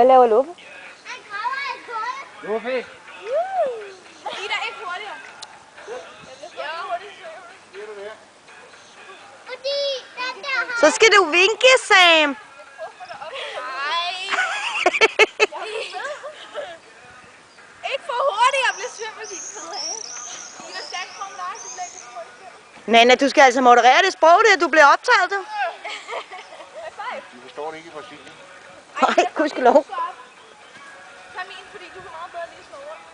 Hvad laver Luffe? Luffe! I der ikke hurtigere. Så skal du vinke, Sam. Ikke for hurtigt, jeg bliver svimmel din fede af. I der stærkt fra dig, så bliver ikke så hurtigt. Nana, du skal altså moderere det sprog der, du bliver optaget. Du. Du forstår det ikke i Brasilien. Nej, gudskelov. Tag min, fordi du kan meget bedre lige slå rundt.